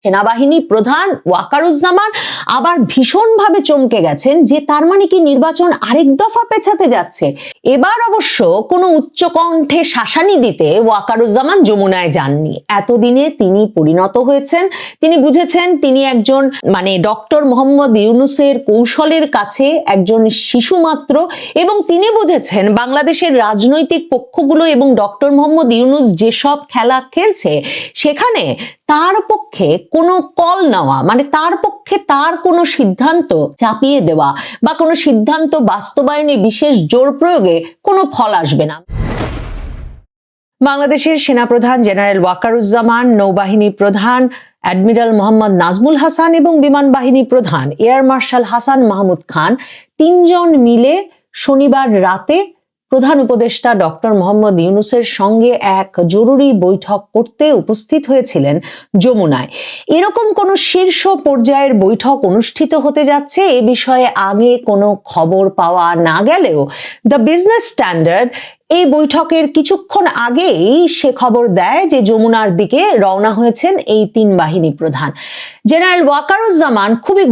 সেনাবাহিনী প্রধান ওয়াকারুজ্জামান আবার ভীষণভাবে চমকে গেছেন যে তার মানে কি নির্বাচন আরেক দফা পেছাতে যাচ্ছে। এবার অবশ্য কোনো উচ্চকণ্ঠে শাসানি দিতে ওয়াকারুজ্জামান যমুনায় যাননি। এতদিনে তিনি পরিণত হয়েছেন, তিনি বুঝেছেন তিনি একজন ডক্টর মোহাম্মদ ইউনূসের কৌশলের কাছে একজন শিশু মাত্র, এবং তিনি বুঝেছেন বাংলাদেশের রাজনৈতিক পক্ষগুলো এবং ডক্টর মোহাম্মদ ইউনূস যেসব খেলা খেলছে সেখানে তার পক্ষে কোনো কল নেওয়া তার পক্ষে তার কোনো সিদ্ধান্ত চাপিয়ে দেওয়া বা কোনো সিদ্ধান্ত বাস্তবায়নে বিশেষ জোর প্রয়োগে কোনো ফল আসবে না। বাংলাদেশের সেনাপ্রধান জেনারেল ওয়াকারুজ্জামান, নৌবাহিনী প্রধান অ্যাডমিরাল মোহাম্মদ নাজমুল হাসান এবং বিমান বাহিনী প্রধান এয়ার মার্শাল হাসান মাহমুদ খান তিনজন মিলে শনিবার রাতে প্রধান উপদেষ্টা ডক্টর মোহাম্মদ ইউনূসের সঙ্গে এক জরুরি বৈঠক করতে উপস্থিত হয়েছিলেন যমুনায়। এরকম কোন শীর্ষ পর্যায়ের বৈঠক অনুষ্ঠিত হতে যাচ্ছে এ বিষয়ে আগে কোনো খবর পাওয়া না গেলেও দ্য বিজনেস স্ট্যান্ডার্ড এই বৈঠকের কিছুক্ষণ আগেই সে খবর দেয় যে যমুনার দিকে রওনা হয়েছেন এই তিন বাহিনী প্রধান। জেনারেল ওয়াকারুজ্জামান খুবই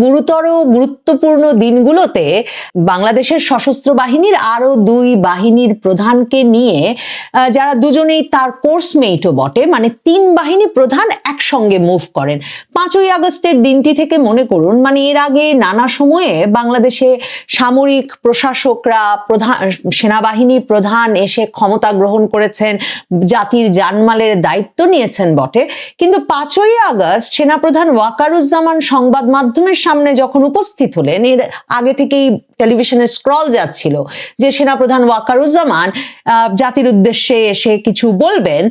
গুরুত্বপূর্ণ দিনগুলোতে বাংলাদেশের সশস্ত্র বাহিনীর আরো দুই বাহিনীর প্রধানকে নিয়ে, যারা দুজনেই তার কোর্সমেটও বটে, তিন বাহিনী প্রধান একসঙ্গে মুভ করেন। 5ই আগস্টের দিনটি থেকে মনে করুন, এর আগে নানা সময়ে বাংলাদেশে সামরিক প্রশাসকরা সেনাবাহিনী প্রধান এসে ক্ষমতা গ্রহণ করেছেন, জাতির জানমালের দায়িত্ব নিয়েছেন বটে, কিন্তু 5ই আগস্ট সেনাপ্রধান ওয়াকারুজ্জামান সংবাদ মাধ্যমের সামনে যখন উপস্থিত হলেন, এর আগে থেকেই টেলিভিশনে স্ক্রল যাচ্ছিল যে সেনাপ্রধান ওয়াকারুজ্জামান জাতির উদ্দেশ্যে এসে কিছু বলবেন,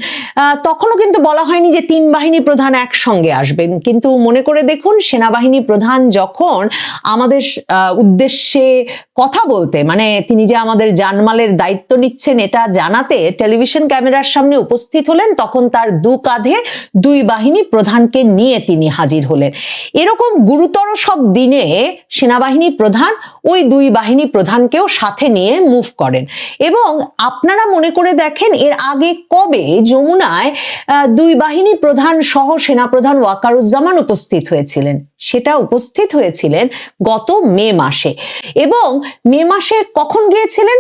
তখনও কিন্তু বলা হয়নি যে তিন বাহিনী প্রধান একসঙ্গে আসবেন। কিন্তু মনে করে দেখুন, সেনাবাহিনী প্রধান যখন আমাদের উদ্দেশ্যে কথা বলতে, তিনি যে আমাদের জানমালের দায়িত্ব নিচ্ছেন এটা জানাতে টেলিভিশন ক্যামেরার সামনে উপস্থিত হলেন, তখন তার দু কাঁধে দুই বাহিনী প্রধানকে নিয়ে তিনি হাজির হলেন। এরকম গুরুতর সব দিনে সেনাবাহিনী প্রধান ওই দুই বাহিনী প্রধানকেও সাথে নিয়ে মুভ করেন। এবং আপনারা মনে করে দেখেন, এর আগে কবে যমুনায় দুই বাহিনী প্রধান সহ সেনাপ্রধান ওয়াকারুজ্জামান উপস্থিত হয়েছিলেন? সেটা উপস্থিত হয়েছিলেন গত মে মাসে। এবং মে মাসে কখন গিয়েছিলেন?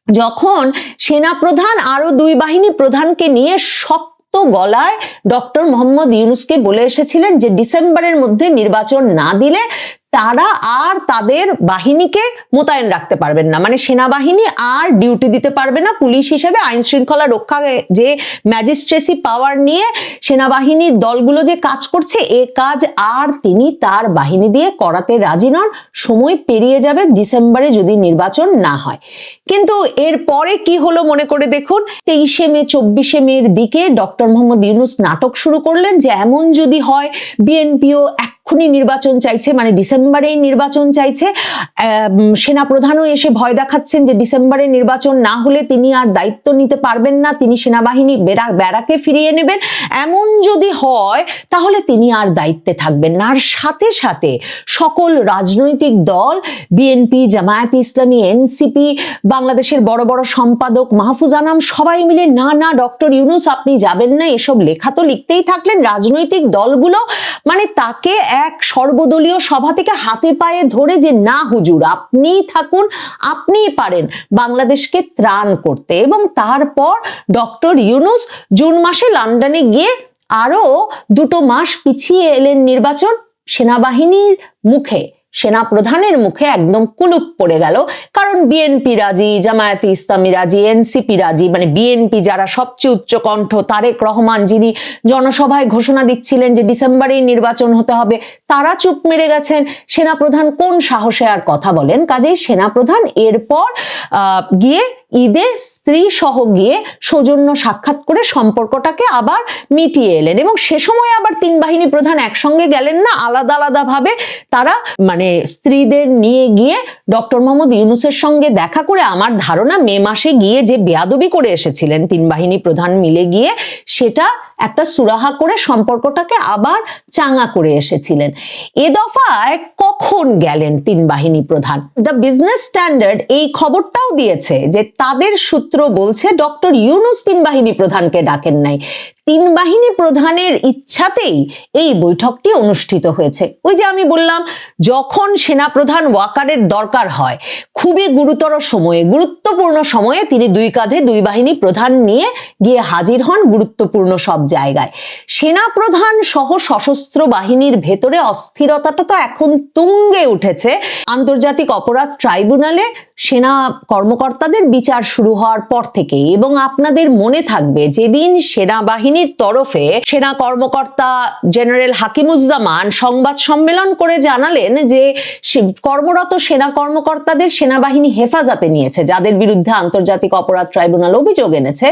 যখন সেনাপ্রধান আরো দুই বাহিনী প্রধানকে নিয়ে শক্ত গলায় ডক্টর মোহাম্মদ ইউনূসকে বলে এসেছিলেন যে ডিসেম্বরের মধ্যে নির্বাচন না দিলে তারা আর তাদের বাহিনীকে মোতায়েন রাখতে পারবেন না, সেনাবাহিনী আর ডিউটি দিতে পারবে না। পুলিশ হিসেবে আইন শৃঙ্খলা রক্ষা যে ম্যাজিস্ট্রেসি পাওয়ার নিয়ে সেনাবাহিনীর দলগুলো যে কাজ করছে, এ কাজ আর তিনি তার বাহিনী দিয়ে করাতে রাজি নন। সময় পেরিয়ে যাবে ডিসেম্বরে যদি নির্বাচন না হয়। কিন্তু এর পরে কি হলো মনে করে দেখুন, 23শে মে 24শে মের দিকে ডক্টর মোহাম্মদ ইউনূস নাটক শুরু করলেন যে এমন যদি হয় বিএনপিও এক্ষুনি নির্বাচন চাইছে, ডিসেম্বরেই নির্বাচন চাইছে। সেনাপ্রধানও এসে ভয় দেখাচ্ছেন যে ডিসেম্বরে নির্বাচন না হলে তিনি আর দায়িত্ব নিতে পারবেন না, তিনি সেনাবাহিনী ব্যারাকে ফিরিয়ে নেবেন। এমন যদি হয় তাহলে তিনি আর দায়িত্বে থাকবেন না। আর সাথে সাথে সকল রাজনৈতিক দল, বিএনপি, জামায়াতে ইসলামী, এনসিপি, বাংলাদেশের বড় বড় সম্পাদক মাহফুজ আনাম সবাই মিলে না ডক্টর ইউনূস আপনি যাবেন না, এসব লেখা তো লিখতেই থাকলেন। রাজনৈতিক দলগুলো তাকে এক সর্বদলীয় সভা থেকে হাতে পায়ে ধরে যে না হুজুর আপনি থাকুন, আপনি পারেন বাংলাদেশকে ত্রাণ করতে। এবং তারপর ডক্টর ইউনূস জুন মাসে লন্ডনে গিয়ে আরো 2 মাস পিছিয়ে এলেন নির্বাচন। সেনাবাহিনীর মুখে, সেনা প্রধানের মুখে একদম কুলুপ পড়ে গেল, কারণ বিএনপি রাজি, জামায়াতে ইসলামী রাজি, এনসিপি রাজি, বিএনপি যারা সবচেয়ে উচ্চকণ্ঠ, তারেক রহমান যিনি জনসভায় ঘোষণা দিচ্ছিলেন যে ডিসেম্বরেই নির্বাচন হতে হবে, তারা চুপ মেরে গেছেন। সেনাপ্রধান কোন সাহসে আর কথা বলেন? কাজেই সেনাপ্রধান এরপর গিয়ে ঈদে স্ত্রী সহ গিয়ে সৌজন্য সাক্ষাৎ করে সম্পর্কটাকে আবার মিটিয়ে এলেন। এবং সে সময় আবার তিন বাহিনী প্রধান একসঙ্গে গেলেন না, আলাদা আলাদা ভাবে তারা স্ত্রীদের নিয়ে গিয়ে ডক্টর মোহাম্মদ ইউনূসের সঙ্গে দেখা করে, আমার ধারণা মে মাসে গিয়ে যে বেয়াদবি করে এসেছিলেন তিন বাহিনী প্রধান মিলে গিয়ে, সেটা একটা সুরাহা করে সম্পর্কটাকে আবার চাঙ্গা করে এসেছিলেন। এ দফায় কখন গেলেন তিন বাহিনী প্রধান? দ্য বিজনেস স্ট্যান্ডার্ড এই খবরটাও দিয়েছে যে তাদের সূত্র বলছে ডক্টর ইউনূস তিন বাহিনী প্রধানকে ডাকেন নাই, তিন বাহিনী প্রধানের ইচ্ছাতেই এই বৈঠকটি অনুষ্ঠিত হয়েছে। ওই যে আমি বললাম, যখন সেনাপ্রধান ওয়াকারের দরকার হয়, খুবই গুরুতর সময়ে, গুরুত্বপূর্ণ সময়ে তিনি দুই কাঁধে দুই বাহিনী প্রধান নিয়ে গিয়ে হাজির হন গুরুত্বপূর্ণ সব জায়গায়। সেনাপ্রধান সহ সশস্ত্র বাহিনীর ভেতরে অস্থিরতাটা তো এখন তুঙ্গে উঠেছে আন্তর্জাতিক অপরাধ ট্রাইব্যুনালে সেনা কর্মকর্তাদের বিচার শুরু হওয়ার পর থেকে। এবং আপনাদের মনে থাকবে, যেদিন সেনাবাহিনীর তরফে সেনা কর্মকর্তা জেনারেল হাকিমুজ্জামান সংবাদ সম্মেলন করে জানালেন যে কর্মরত সেনা কর্মকর্তাদের সেনাবাহিনী হেফাজতে নিয়েছে, যাদের বিরুদ্ধে আন্তর্জাতিক অপরাধ ট্রাইব্যুনাল অভিযোগ এনেছে,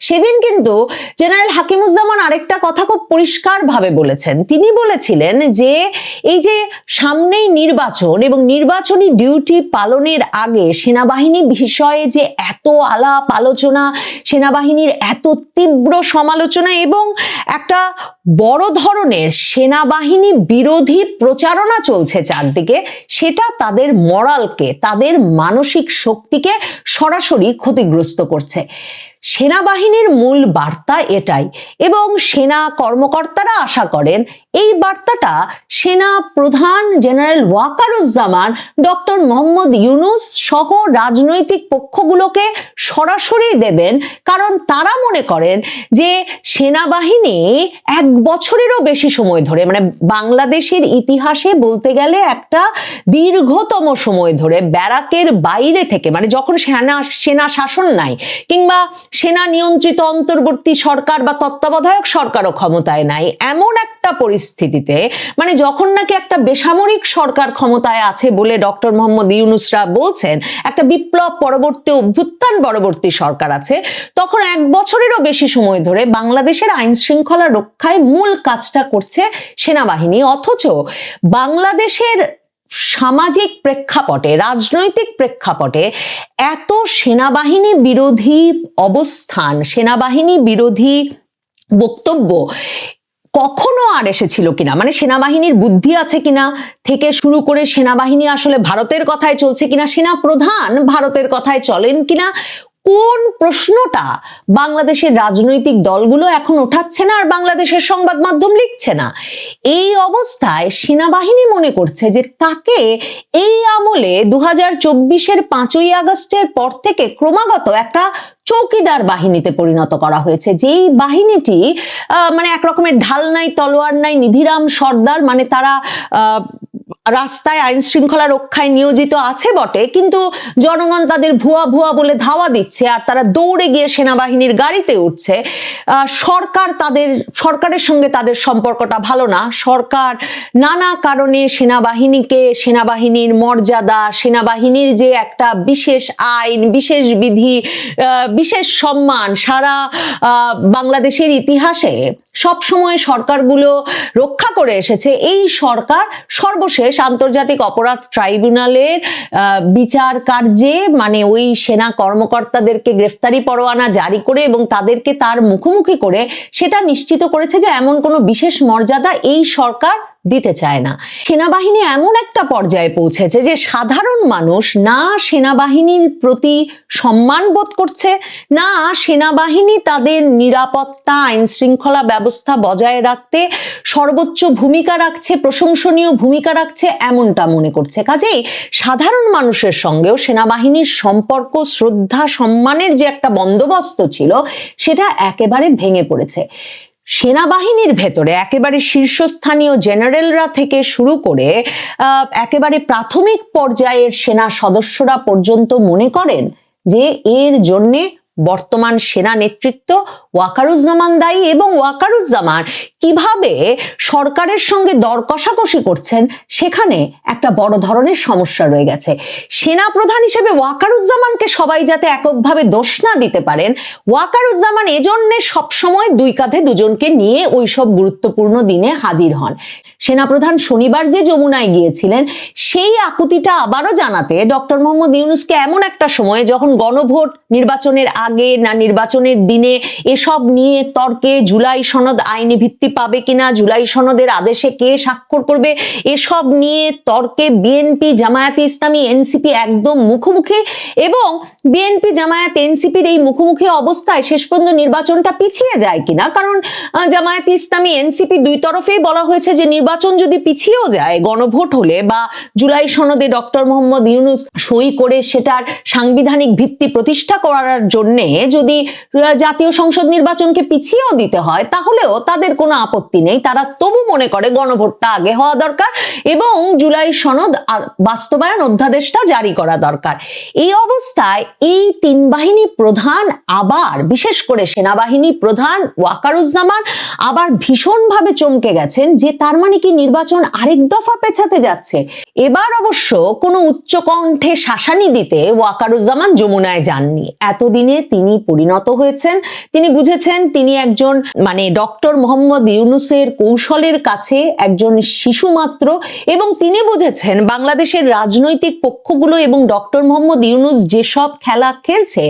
সেদিন কিন্তু জেনারেল হাকিমুজ্জামান আরেকটা কথা খুব পরিষ্কার ভাবে বলেছেন। তিনি বলেছিলেন যে এই যে সামনেই নির্বাচন এবং নির্বাচনী ডিউটি পালনের আগে সেনাবাহিনী বিষয়ে যে এত আলাপ আলোচনা, সেনাবাহিনীর এত তীব্র সমালোচনা এবং একটা বড় ধরনের সেনাবাহিনী বিরোধী প্রচারণা চলছে চারদিকে, সেটা তাদের মরালকে, তাদের মানসিক শক্তিকে সরাসরি ক্ষতিগ্রস্ত করছে। সেনাবাহিনীর মূল বার্তা এটাই এবং সেনা কর্মকর্তারা আশা করেন এই বার্তাটা সেনা প্রধান জেনারেল ওয়াকারুজ্জামান ডক্টর মোহাম্মদ ইউনূস সহ রাজনৈতিক পক্ষগুলোকে সরাসরি দেবেন, কারণ তারা মনে করেন যে সেনাবাহিনী এক বছরেরও বেশি সময় ধরে, মানে বাংলাদেশের ইতিহাসে বলতে গেলে একটা দীর্ঘতম সময় ধরে ব্যারাকের বাইরে থেকে, মানে যখন সেনা শাসন নাই কিংবা সেনা নিয়ন্ত্রিত অন্তর্বর্তী সরকার বা তত্ত্বাবধায়ক সরকারও ক্ষমতায় নাই, এমন একটা পরিস্থিতিতে, মানে যখন নাকি একটা বেসামরিক সরকার ক্ষমতায় আছে বলে ডক্টর মোহাম্মদ ইউনূসরা বলছেন একটা বিপ্লব পরবর্তী অভ্যুত্থান পরবর্তী সরকার আছে, তখন এক বছরেরও বেশি সময় ধরে বাংলাদেশের আইন শৃঙ্খলা রক্ষায় মূল কাজটা করছে সেনাবাহিনী। অথচ বাংলাদেশের সামাজিক প্রেক্ষাপটে, রাজনৈতিক প্রেক্ষাপটে এত সেনাবাহিনী বিরোধী অবস্থান, সেনাবাহিনী বিরোধী বক্তব্য কখনো আর এসেছিল কিনা, মানে সেনাবাহিনীর বুদ্ধি আছে কিনা থেকে শুরু করে সেনাবাহিনী আসলে ভারতের কথায় চলছে কিনা, সেনা প্রধান ভারতের কথায় চলেন কিনা, কোন প্রশ্নটা বাংলাদেশের রাজনৈতিক দলগুলো এখন ওঠাচ্ছে না আর বাংলাদেশের সংবাদ মাধ্যম লিখছে না। এই অবস্থায় সেনাবাহিনী মনে করছে যে তাকে এই আমলে 2024-এর 5ই আগস্টের পর থেকে ক্রমাগত একটা চৌকিদার বাহিনীতে পরিণত করা হয়েছে, যেই বাহিনীটি মানে একরকমের ঢাল নাই, তলোয়ার নাই, নিধিরাম সর্দার, মানে তারা রাস্তায় আইন শৃঙ্খলা রক্ষায় নিয়োজিত আছে বটে, কিন্তু জনগণ তাদের ভুয়া ভুয়া বলে ধাওয়া দিচ্ছে আর তারা দৌড়ে গিয়ে সেনাবাহিনীর গাড়িতে উঠছে। সরকারের সঙ্গে তাদের সম্পর্কটা ভালো না, সরকার নানা কারণে সেনাবাহিনীকে, সেনাবাহিনীর মর্যাদা, সেনাবাহিনীর যে একটা বিশেষ আইন, বিশেষ বিধি, বিশেষ সম্মান সারা বাংলাদেশের ইতিহাসে সবসময় সরকারগুলো রক্ষা করে এসেছে, এই সরকার সর্বশেষ আন্তর্জাতিক অপরাধ ট্রাইব্যুনালের বিচার কার্যে, মানে ওই সেনা কর্মকর্তাদেরকে গ্রেফতারি পরোয়ানা জারি করে এবং তাদেরকে তার মুখোমুখি করে সেটা নিশ্চিত করেছে যে এমন কোনো বিশেষ মর্যাদা এই সরকার দিতে চায় না। সেনাবাহিনী এমন একটা পর্যায়ে পৌঁছেছে যে সাধারণ মানুষ না সেনাবাহিনীর প্রতি সম্মান বোধ করছে, না সেনাবাহিনী তাদের নিরাপত্তা, আইন শৃঙ্খলা ব্যবস্থা বজায় রাখতে সর্বোচ্চ ভূমিকা রাখছে, প্রশংসনীয় ভূমিকা রাখছে, এমনটা মনে করছে। কাজেই সাধারণ মানুষের সঙ্গেও সেনাবাহিনীর সম্পর্ক, শ্রদ্ধা সম্মানের যে একটা বন্দোবস্ত ছিল সেটা একেবারে ভেঙে পড়েছে। সেনাবাহিনীর ভেতরে একেবারে শীর্ষস্থানীয় জেনারেলরা থেকে শুরু করে একেবারে প্রাথমিক পর্যায়ের সেনা সদস্যরা পর্যন্ত মনে করেন যে এর জন্যে বর্তমান সেনা নেতৃত্ব ওয়াকারুজ্জামান দায়ী এবং ওয়াকারুজ্জামান কিভাবে সরকারের সঙ্গে দর কষাকষি করছেন সেখানে একটা বড় ধরনের সমস্যা রয়ে গেছে। সেনা প্রধান হিসেবে ওয়াকারুজ্জামানকে সবাই যাতে এককভাবে দোষ না দিতে পারেন, ওয়াকারুজ্জামান এজন্য সবসময় দুই কাঁধে দুজনকে নিয়ে ওইসব গুরুত্বপূর্ণ দিনে হাজির হন। সেনাপ্রধান শনিবার যে যমুনায় গিয়েছিলেন সেই আকুতিটা আবারও জানাতে ডক্টর মোহাম্মদ ইউনূসকে এমন একটা সময়ে, যখন গণভোট নির্বাচনের আগে আগে না নির্বাচনের দিনে এসব নিয়ে তর্কে জুলাই সনদ আইনি ভিত্তি পাবে কিনা, জুলাই সনদের আদেশে কে স্বাক্ষর করবে, এসব নিয়ে তর্কে বিএনপি, জামায়াতে ইসলামী, এনসিপি একদম মুখোমুখি। এবং বিএনপি, জামায়াত, এনসিপির এই মুখোমুখি অবস্থায় শেষ পর্যন্ত নির্বাচনটা পিছিয়ে যায় কিনা, কারণ জামায়াতে ইসলামী, এনসিপি দুই তরফেই বলা হয়েছে যে নির্বাচন যদি পিছিয়েও যায় গণভোট হলে বা জুলাই সনদে ডক্টর মোহাম্মদ ইউনূস সই করে সেটার সাংবিধানিক ভিত্তি প্রতিষ্ঠা করার জন্য যদি জাতীয় সংসদ নির্বাচনকে পিছিয়েও দিতে হয় তাহলেও তাদের কোনো আপত্তি নেই। তারা তবু মনে করে গণভোটটা আগে হওয়া দরকার এবং জুলাই সনদ বাস্তবায়ন অধ্যাদেশটা জারি করা দরকার। এই অবস্থায় এই তিন বাহিনী প্রধান, আবার বিশেষ করে সেনাবাহিনী প্রধান ওয়াকারুজ্জামান আবার ভীষণভাবে চমকে গেছেন যে তার মানে কি নির্বাচন আরেক দফা পেছাতে যাচ্ছে। এবার অবশ্য কোনো উচ্চকণ্ঠে শাসানি দিতে ওয়াকারুজ্জামান যমুনায় যাননি। এতদিনে তিনি পরিণত হয়েছেন, তিনি বুঝেছেন তিনি একজন ডক্টর মোহাম্মদ ইউনূসের কৌশলের কাছে একজন শিশু মাত্র, এবং তিনি বুঝেছেন বাংলাদেশের রাজনৈতিক পক্ষগুলো এবং ডক্টর মোহাম্মদ ইউনূস যেসব খেলা খেলছে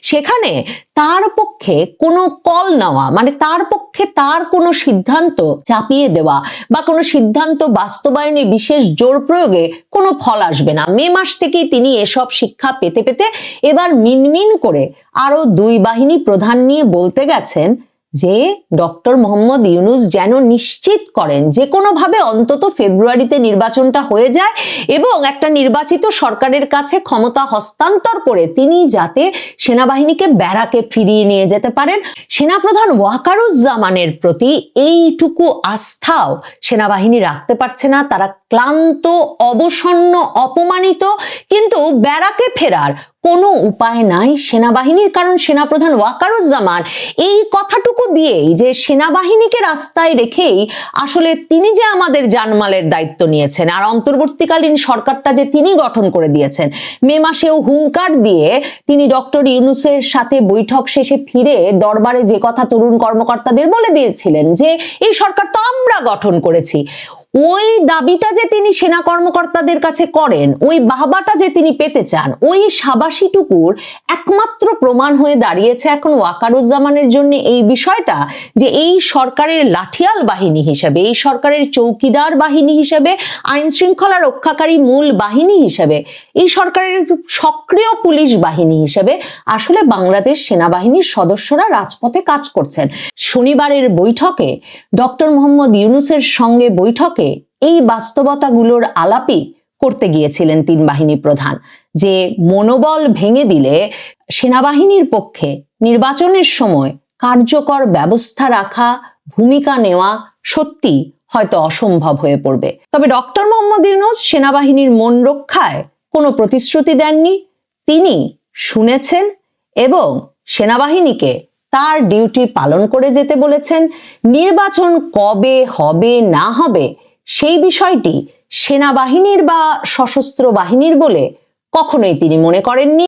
সেখানে তার পক্ষে কোনো কল নেওয়া, তার পক্ষে তার কোনো সিদ্ধান্ত চাপিয়ে দেওয়া বা কোনো সিদ্ধান্ত বাস্তবায়নে বিশেষ জোর প্রয়োগে কোনো ফল আসবে না। মে মাস থেকেই তিনি এসব শিক্ষা পেতে পেতে এবার মিনমিন করে আরো দুই বাহিনী প্রধান নিয়ে বলতে গেছেন যে ডক্টর মোহাম্মদ ইউনূস যেন নিশ্চিত করেন যে কোনোভাবে অন্তত ফেব্রুয়ারিতে নির্বাচনটা হয়ে যায় এবং একটা নির্বাচিত সরকারের কাছে ক্ষমতা হস্তান্তর করে তিনি যাতে সেনাবাহিনীকে ব্যারাকে ফিরিয়ে নিয়ে যেতে পারেন। সেনাপ্রধান ওয়াকারুজ্জামানের প্রতি এইটুকু আস্থাও সেনাবাহিনী রাখতে পারছে না। তারা ক্লান্ত, অবসন্ন, অপমানিত, কিন্তু ব্যারাকে ফেরার কোনো উপায় নাই সেনাবাহিনীর, কারণ সেনাপ্রধান ওয়াকারুজ্জামান এই কথাটুকু দিয়েই যে সেনাবাহিনীকে রাস্তায় রেখেই আসলে তিনি যে আমাদের জানমালের দায়িত্ব নিয়েছেন আর অন্তর্বর্তীকালীন সরকারটা যে তিনি গঠন করে দিয়েছেন, মে মাসেও হুঙ্কার দিয়ে তিনি ডক্টর ইউনূসের সাথে বৈঠক শেষে ফিরে দরবারে যে কথা তরুণ কর্মকর্তাদের বলে দিয়েছিলেন যে এই সরকার তো আমরা গঠন করেছি, ওই দাবিটা যে তিনি সেনা কর্মকর্তাদের কাছে করেন, ওই বাহবাটা যে তিনি পেতে চান, ওই সাবাসিটুকুর একমাত্র প্রমাণ হয়ে দাঁড়িয়েছে এখন ওয়াকারুজ্জামানের জন্য এই বিষয়টা যে এই সরকারের লাঠিয়াল বাহিনী হিসেবে, এই সরকারের চৌকিদার বাহিনী হিসেবে, আইন শৃঙ্খলা রক্ষাকারী মূল বাহিনী হিসেবে, এই সরকারের সক্রিয় পুলিশ বাহিনী হিসেবে আসলে বাংলাদেশ সেনাবাহিনীর সদস্যরা রাজপথে কাজ করছেন। শনিবারের বৈঠকে ডক্টর মোহাম্মদ ইউনূসের সঙ্গে বৈঠকে এই বাস্তবতাগুলোর আলাপই করতে গিয়েছিলেন তিন বাহিনী প্রধান, যে মনোবল ভেঙে দিলে সেনাবাহিনীর পক্ষে নির্বাচনের সময় কার্যকর ব্যবস্থা রাখা, ভূমিকা নেওয়া সত্যি হয়তো অসম্ভব হয়ে পড়বে। তবে ডক্টর মোহাম্মদ ইউনূস সেনাবাহিনীর মন রক্ষায় কোনো প্রতিশ্রুতি দেননি। তিনি শুনেছেন এবং সেনাবাহিনীকে তার ডিউটি পালন করে যেতে বলেছেন। নির্বাচন কবে হবে না হবে সেই বিষয়টি সেনাবাহিনীর বা সশস্ত্র বাহিনীর বলে কখনোই তিনি মনে করেননি।